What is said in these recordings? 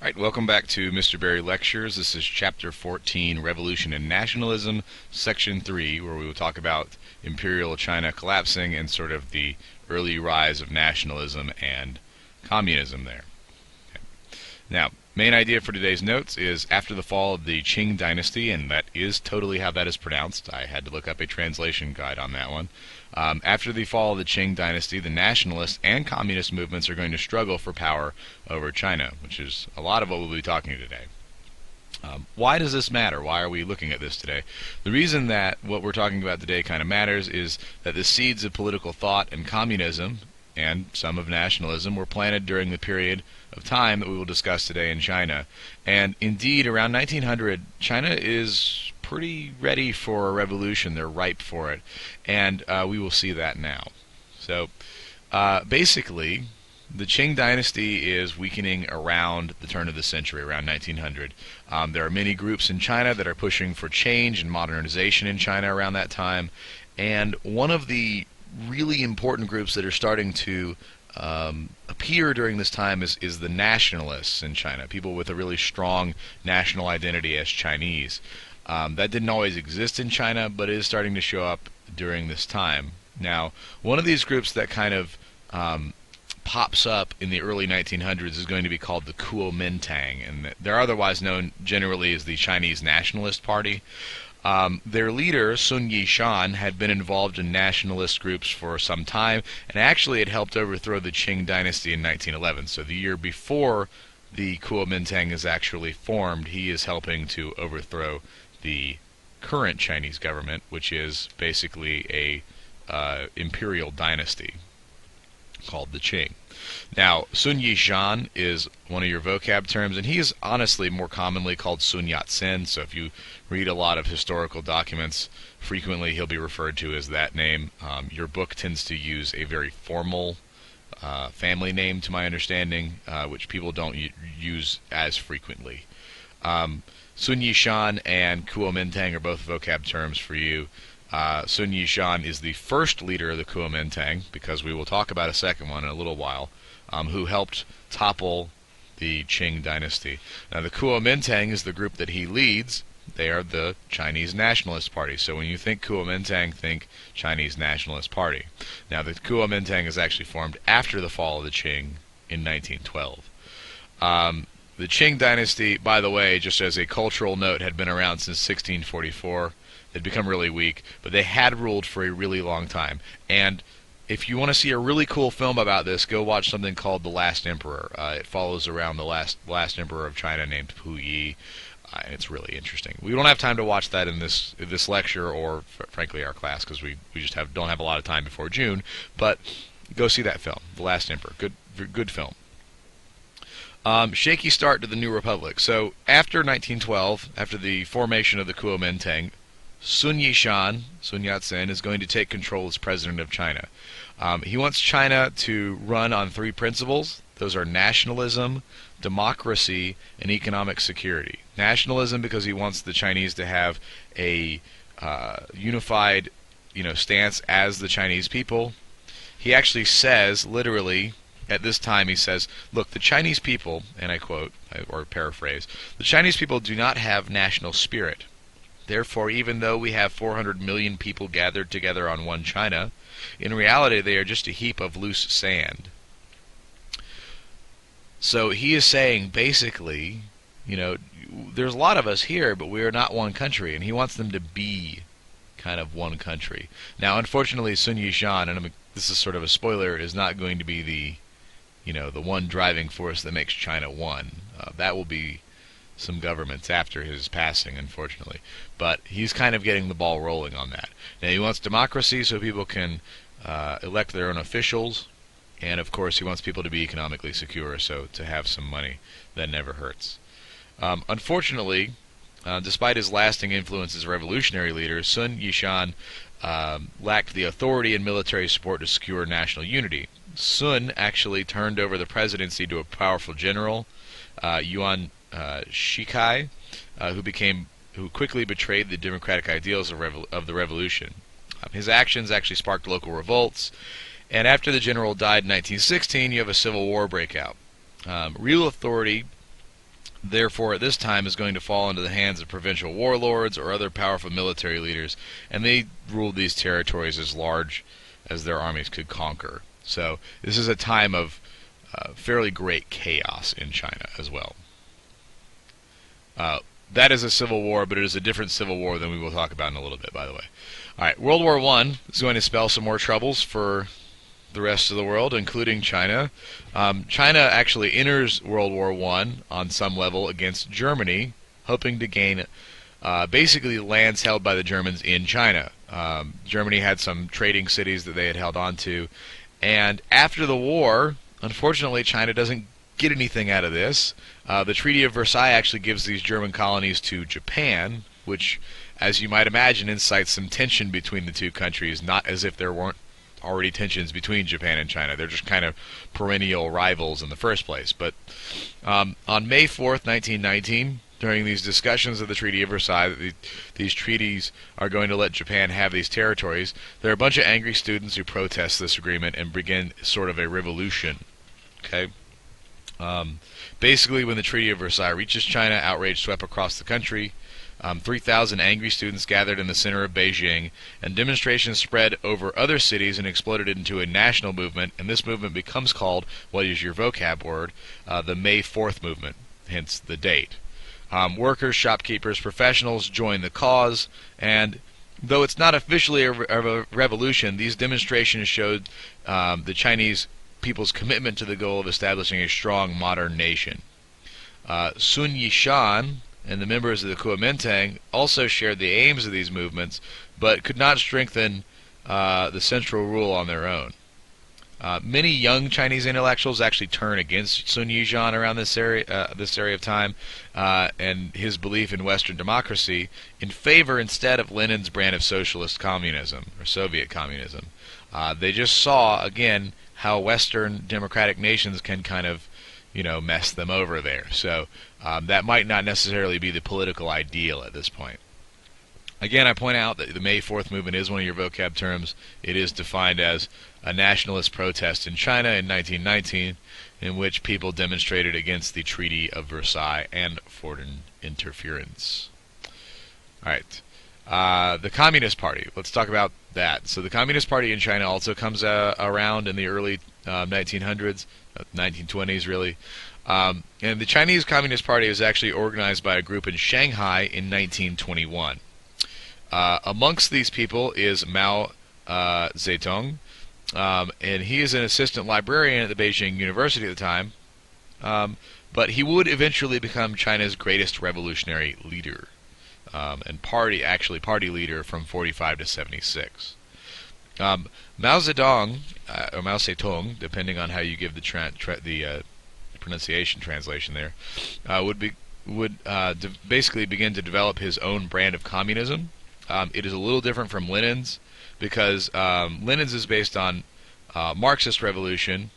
All right, welcome back to Mr. Berry Lectures. This is Chapter 14, Revolution and Nationalism, Section 3, where we will talk about Imperial China collapsing and sort of the early rise of nationalism and communism there. Now, main idea for today's notes is after the fall of the Qing dynasty, and that is totally how that is pronounced. I had to look up a translation guide on that one. After the fall of the Qing dynasty, the nationalist and communist movements are going to struggle for power over China, which is a lot of what we'll be talking today. Why does this matter? Why are we looking at this today? The reason that what we're talking about today kind of matters is that the seeds of political thought and communism and some of nationalism were planted during the period of time that we will discuss today in China. And indeed, around 1900, China is pretty ready for a revolution. They're ripe for it. And we will see that now. So basically, the Qing dynasty is weakening around the turn of the century, around 1900. There are many groups in China that are pushing for change and modernization in China around that time. And one of the really important groups that are starting to appear during this time is the nationalists in China, people with a really strong national identity as Chinese. That didn't always exist in China, but it is starting to show up during this time. Now, one of these groups that kind of pops up in the early 1900s is going to be called the Kuomintang, and they're otherwise known generally as the Chinese Nationalist Party. Their leader, Sun Yishan, had been involved in nationalist groups for some time, and actually had helped overthrow the Qing dynasty in 1911. So the year before the Kuomintang is actually formed, he is helping to overthrow the current Chinese government, which is basically a imperial dynasty called the Qing. Now, Sun Yishan is one of your vocab terms, and he is honestly more commonly called Sun Yat-sen, so if you read a lot of historical documents, frequently he'll be referred to as that name. Your book tends to use a very formal family name, to my understanding, which people don't use as frequently. Sun Yishan and Kuomintang are both vocab terms for you. Sun Yishan is the first leader of the Kuomintang, because we will talk about a second one in a little while, who helped topple the Qing dynasty. Now, the Kuomintang is the group that he leads. They are the Chinese Nationalist Party. So when you think Kuomintang, think Chinese Nationalist Party. Now, the Kuomintang is actually formed after the fall of the Qing in 1912. The Qing dynasty, by the way, just as a cultural note, had been around since 1644. They'd become really weak, but they had ruled for a really long time. And if you want to see a really cool film about this, go watch something called The Last Emperor. It follows around the last emperor of China named Puyi, and it's really interesting. We don't have time to watch that in this lecture or, frankly, our class, because we just don't have a lot of time before June. But go see that film, The Last Emperor. Good film. Shaky start to the new republic. So after 1912, after the formation of the Kuomintang, Sun Yishan, Sun Yat-sen, is going to take control as president of China. He wants China to run on three principles. Those are nationalism, democracy, and economic security. Nationalism, because he wants the Chinese to have a unified, stance as the Chinese people. He actually says, literally, at this time, he says, look, the Chinese people, and I quote, or paraphrase, the Chinese people do not have national spirit. Therefore, even though we have 400 million people gathered together on one China, in reality they are just a heap of loose sand. So he is saying, basically, there's a lot of us here, but we are not one country, and he wants them to be kind of one country. Now, unfortunately, Sun Yishan, and this is sort of a spoiler, is not going to be the one driving force that makes China one. That will be some governments after his passing, unfortunately. But he's kind of getting the ball rolling on that. Now, he wants democracy so people can elect their own officials, and of course he wants people to be economically secure, so to have some money, that never hurts. Unfortunately, despite his lasting influence as a revolutionary leader, Sun Yishan lacked the authority and military support to secure national unity. Sun actually turned over the presidency to a powerful general, Yuan Shikai, who quickly betrayed the democratic ideals of the revolution. His actions actually sparked local revolts, and after the general died in 1916, you have a civil war breakout. Real authority therefore at this time is going to fall into the hands of provincial warlords or other powerful military leaders, and they ruled these territories as large as their armies could conquer. So this is a time of fairly great chaos in China as well. That is a civil war, but it is a different civil war than we will talk about in a little bit, by the way. All right, World War I is going to spell some more troubles for the rest of the world, including China. China actually enters World War I on some level against Germany, hoping to gain basically lands held by the Germans in China. Germany had some trading cities that they had held on to, and after the war, unfortunately, China doesn't get anything out of this. The Treaty of Versailles actually gives these German colonies to Japan, which, as you might imagine, incites some tension between the two countries, not as if there weren't already tensions between Japan and China. They're just kind of perennial rivals in the first place. But on May 4th, 1919, during these discussions of the Treaty of Versailles, these treaties are going to let Japan have these territories, there are a bunch of angry students who protest this agreement and begin sort of a revolution. Okay? Basically, when the Treaty of Versailles reaches China, outrage swept across the country. 3,000 angry students gathered in the center of Beijing, and demonstrations spread over other cities and exploded into a national movement, and this movement becomes called, what is your vocab word, the May 4th movement, hence the date. Workers, shopkeepers, professionals joined the cause, and though it's not officially a revolution, these demonstrations showed the Chinese people's commitment to the goal of establishing a strong modern nation. Sun Yishan and the members of the Kuomintang also shared the aims of these movements, but could not strengthen the central rule on their own. Many young Chinese intellectuals actually turn against Sun Yishan around this area of time, and his belief in Western democracy, in favor instead of Lenin's brand of socialist communism or Soviet communism. They just saw again how Western democratic nations can kind of, mess them over there. So that might not necessarily be the political ideal at this point. Again, I point out that the May 4th movement is one of your vocab terms. It is defined as a nationalist protest in China in 1919, in which people demonstrated against the Treaty of Versailles and foreign interference. All right. The Communist Party. Let's talk about that. So the Communist Party in China also comes around in the early 1900s, 1920s really. And the Chinese Communist Party was actually organized by a group in Shanghai in 1921. Amongst these people is Mao Zedong, and he is an assistant librarian at the Beijing University at the time, but he would eventually become China's greatest revolutionary leader, and party leader from 45 to 76. Mao Zedong, or Mao Zedong, depending on how you give the pronunciation translation there, would basically begin to develop his own brand of communism. It is a little different from Lenin's, because Lenin's is based on Marxist revolution,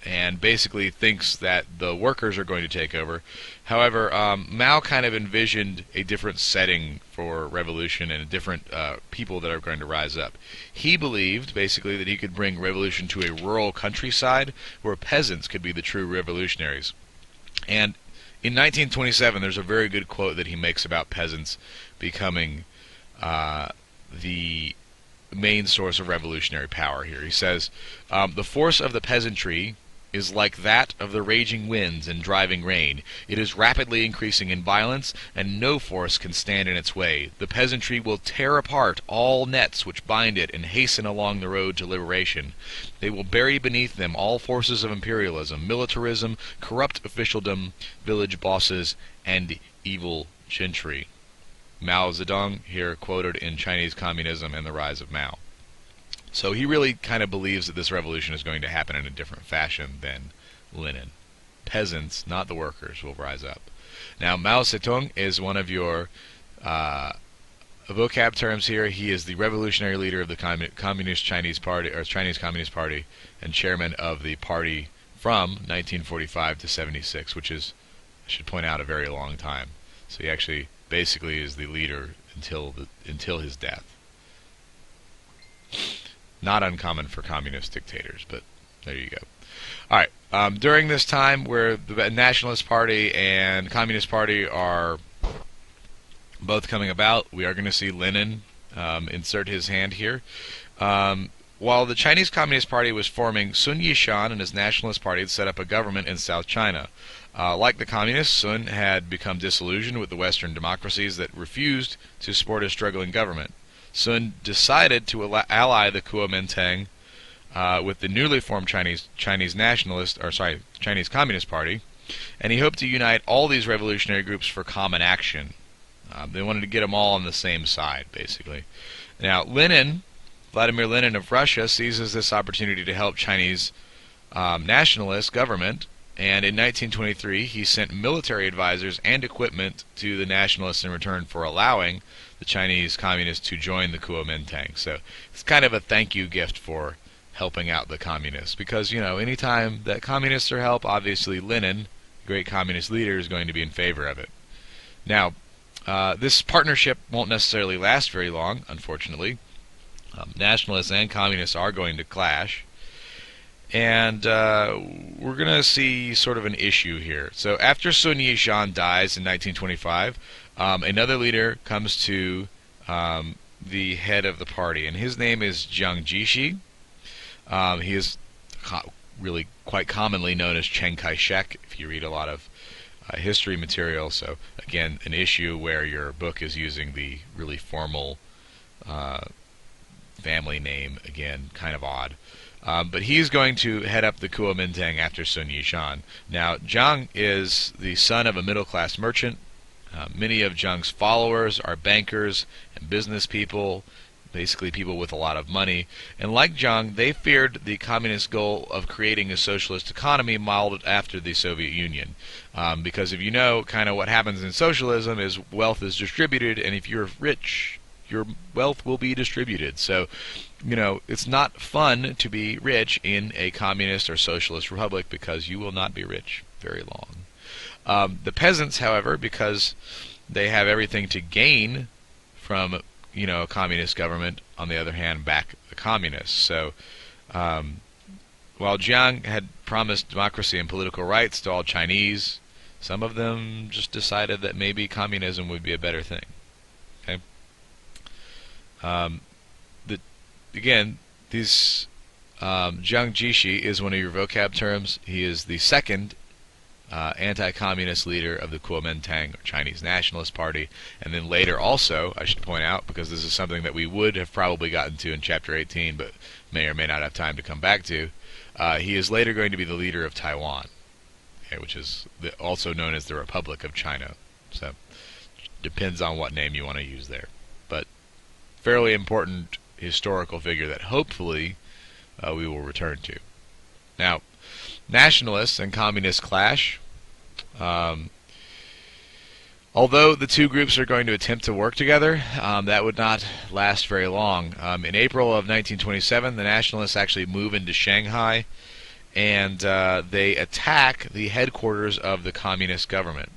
and basically thinks that the workers are going to take over. However, Mao kind of envisioned a different setting for revolution and different people that are going to rise up. He believed, basically, that he could bring revolution to a rural countryside where peasants could be the true revolutionaries. And in 1927, there's a very good quote that he makes about peasants becoming the main source of revolutionary power here. He says, the force of the peasantry is like that of the raging winds and driving rain. It is rapidly increasing in violence, and no force can stand in its way. The peasantry will tear apart all nets which bind it and hasten along the road to liberation. They will bury beneath them all forces of imperialism, militarism, corrupt officialdom, village bosses, and evil gentry. Mao Zedong, here quoted in Chinese Communism and the Rise of Mao. So he really kind of believes that this revolution is going to happen in a different fashion than Lenin. Peasants, not the workers, will rise up. Now, Mao Zedong is one of your vocab terms here. He is the revolutionary leader of the Communist Chinese Party, or Chinese Communist Party, and chairman of the party from 1945 to 76, which is, I should point out, a very long time. So he actually basically is the leader until his death. Not uncommon for communist dictators, but there you go. All right. During this time where the Nationalist Party and Communist Party are both coming about, we are going to see Lenin insert his hand here. While the Chinese Communist Party was forming, Sun Yishan and his Nationalist Party had set up a government in South China. Like the Communists, Sun had become disillusioned with the Western democracies that refused to support his struggling government. Sun decided to ally the Kuomintang with the newly formed Chinese Communist Party, and he hoped to unite all these revolutionary groups for common action. They wanted to get them all on the same side, basically. Now, Vladimir Lenin of Russia seizes this opportunity to help Chinese nationalist government, and in 1923 he sent military advisors and equipment to the nationalists in return for allowing the Chinese communists to join the Kuomintang. So it's kind of a thank you gift for helping out the communists, because, anytime that communists are helped, obviously Lenin, the great communist leader, is going to be in favor of it. Now, this partnership won't necessarily last very long, unfortunately. Nationalists and communists are going to clash, and we're going to see sort of an issue here. So after Sun Yishan dies in 1925, another leader comes to the head of the party, and his name is Jiang Jieshi. He is really quite commonly known as Chiang Kai-shek if you read a lot of history material. So again, an issue where your book is using the really formal family name, again, kind of odd. But he's going to head up the Kuomintang after Sun Yishan. Now, Jiang is the son of a middle-class merchant. Many of Jiang's followers are bankers and business people, basically people with a lot of money. And like Jiang, they feared the communist goal of creating a socialist economy modeled after the Soviet Union. Because if you know kind of what happens in socialism is wealth is distributed, and if you're rich, your wealth will be distributed. So, it's not fun to be rich in a communist or socialist republic, because you will not be rich very long. The peasants, however, because they have everything to gain from a communist government, on the other hand, back the communists. So while Jiang had promised democracy and political rights to all Chinese, some of them just decided that maybe communism would be a better thing. Okay. Again, Jiang Jieshi is one of your vocab terms. He is the second anti-communist leader of the Kuomintang, or Chinese Nationalist Party, and then later also, I should point out, because this is something that we would have probably gotten to in Chapter 18, but may or may not have time to come back to, he is later going to be the leader of Taiwan, okay, which is also known as the Republic of China. So, depends on what name you want to use there. But, fairly important historical figure that hopefully we will return to. Now, nationalists and communists clash. Although the two groups are going to attempt to work together, that would not last very long. In April of 1927, the nationalists actually move into Shanghai, and they attack the headquarters of the communist government.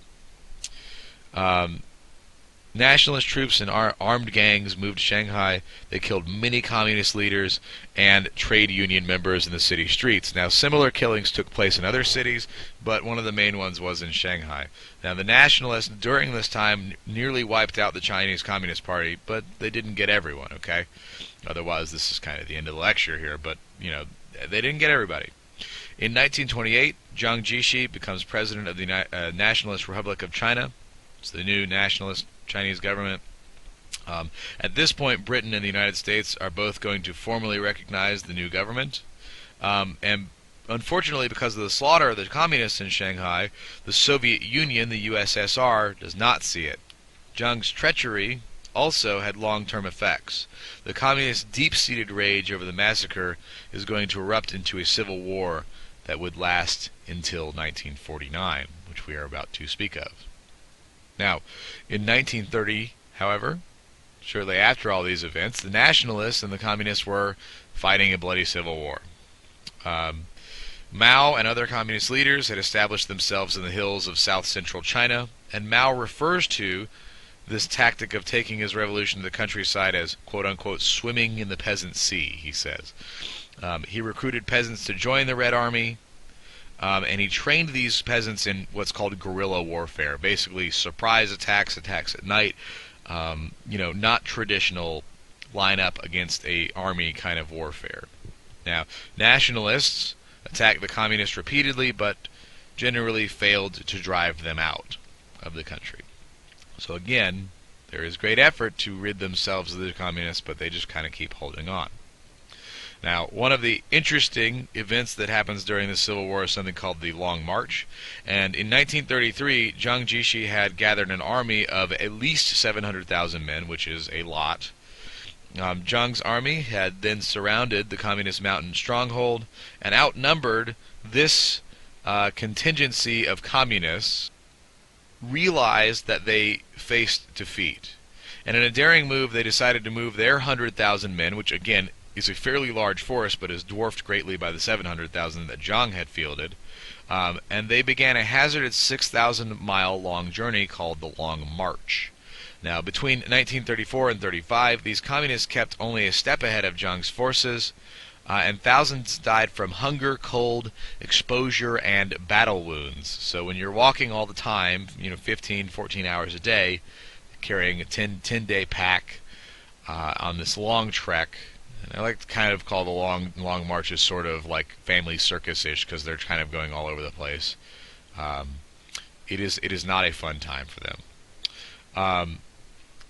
Nationalist troops and armed gangs moved to Shanghai. They killed many communist leaders and trade union members in the city streets. Now, similar killings took place in other cities, but one of the main ones was in Shanghai. Now, the nationalists during this time nearly wiped out the Chinese Communist Party, but they didn't get everyone, okay? Otherwise, this is kind of the end of the lecture here, but, they didn't get everybody. In 1928, Jiang Jieshi becomes president of the Nationalist Republic of China. It's the new nationalist Chinese government. At this point, Britain and the United States are both going to formally recognize the new government. And unfortunately, because of the slaughter of the communists in Shanghai, the Soviet Union, the USSR, does not see it. Jiang's treachery also had long-term effects. The communists' deep-seated rage over the massacre is going to erupt into a civil war that would last until 1949, which we are about to speak of. Now, in 1930, however, shortly after all these events, the nationalists and the communists were fighting a bloody civil war. Mao and other communist leaders had established themselves in the hills of south-central China, and Mao refers to this tactic of taking his revolution to the countryside as, quote-unquote, swimming in the peasant sea, he says. He recruited peasants to join the Red Army, and he trained these peasants in what's called guerrilla warfare, basically surprise attacks, attacks at night, not traditional line up against a army kind of warfare. Now, nationalists attacked the communists repeatedly, but generally failed to drive them out of the country. So again, there is great effort to rid themselves of the communists, but they just kind of keep holding on. Now, one of the interesting events that happens during the Civil War is something called the Long March. And in 1933, Zhang Jixi had gathered an army of at least 700,000 men, which is a lot. Zhang's army had then surrounded the communist mountain stronghold and outnumbered this contingency of communists, realized that they faced defeat. And in a daring move, they decided to move their 100,000 men, which again is a fairly large force, but is dwarfed greatly by the 700,000 that Zhang had fielded. And they began a hazardous 6,000-mile long journey called the Long March. Now, between 1934 and 35, these communists kept only a step ahead of Zhang's forces, and thousands died from hunger, cold, exposure, and battle wounds. So when you're walking all the time, 15, 14 hours a day, carrying a 10-day pack on this long trek, and I like to kind of call the long marches sort of like family circus-ish, because they're kind of going all over the place. It is not a fun time for them.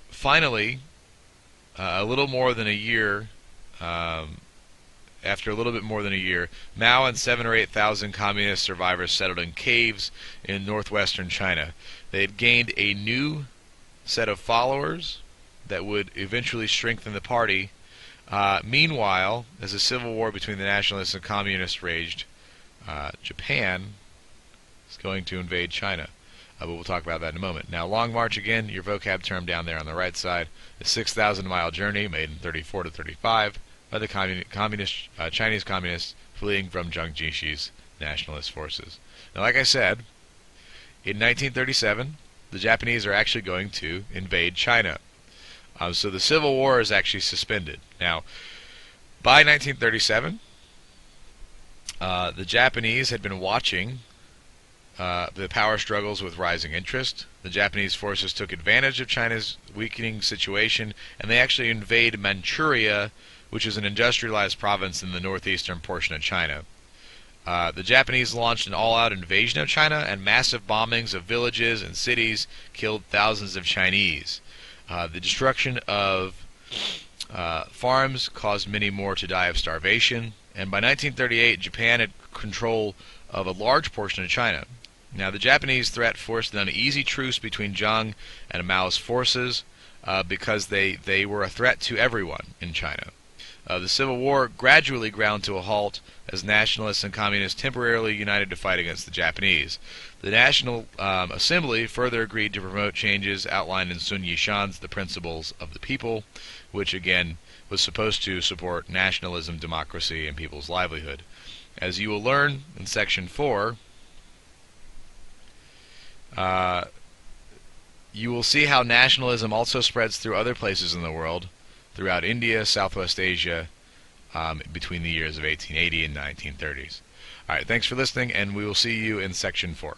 Finally, a little more than a year, after a little bit more than a year, Mao and 7,000 or 8,000 communist survivors settled in caves in northwestern China. They had gained a new set of followers that would eventually strengthen the party. Meanwhile, as the civil war between the nationalists and communists raged, Japan is going to invade China. But we'll talk about that in a moment. Now, Long March, again, your vocab term down there on the right side, a 6,000-mile journey made in 34 to 35 by the Chinese communists fleeing from Zhang Jixi nationalist forces. Now, like I said, in 1937, the Japanese are actually going to invade China. So the Civil War is actually suspended. Now, by 1937, the Japanese had been watching the power struggles with rising interest. The Japanese forces took advantage of China's weakening situation, and they actually invade Manchuria, which is an industrialized province in the northeastern portion of China. The Japanese launched an all-out invasion of China, and massive bombings of villages and cities killed thousands of Chinese. The destruction of farms caused many more to die of starvation, and by 1938, Japan had control of a large portion of China. Now, the Japanese threat forced an uneasy truce between Zhang and Mao's forces because they were a threat to everyone in China. The Civil War gradually ground to a halt as nationalists and communists temporarily united to fight against the Japanese. The National Assembly further agreed to promote changes outlined in Sun Yishan's The Principles of the People, which again was supposed to support nationalism, democracy, and people's livelihood. As you will learn in Section 4, you will see how nationalism also spreads through other places in the world, throughout India, Southwest Asia, between the years of 1880 and 1930s. All right, thanks for listening, and we will see you in Section 4.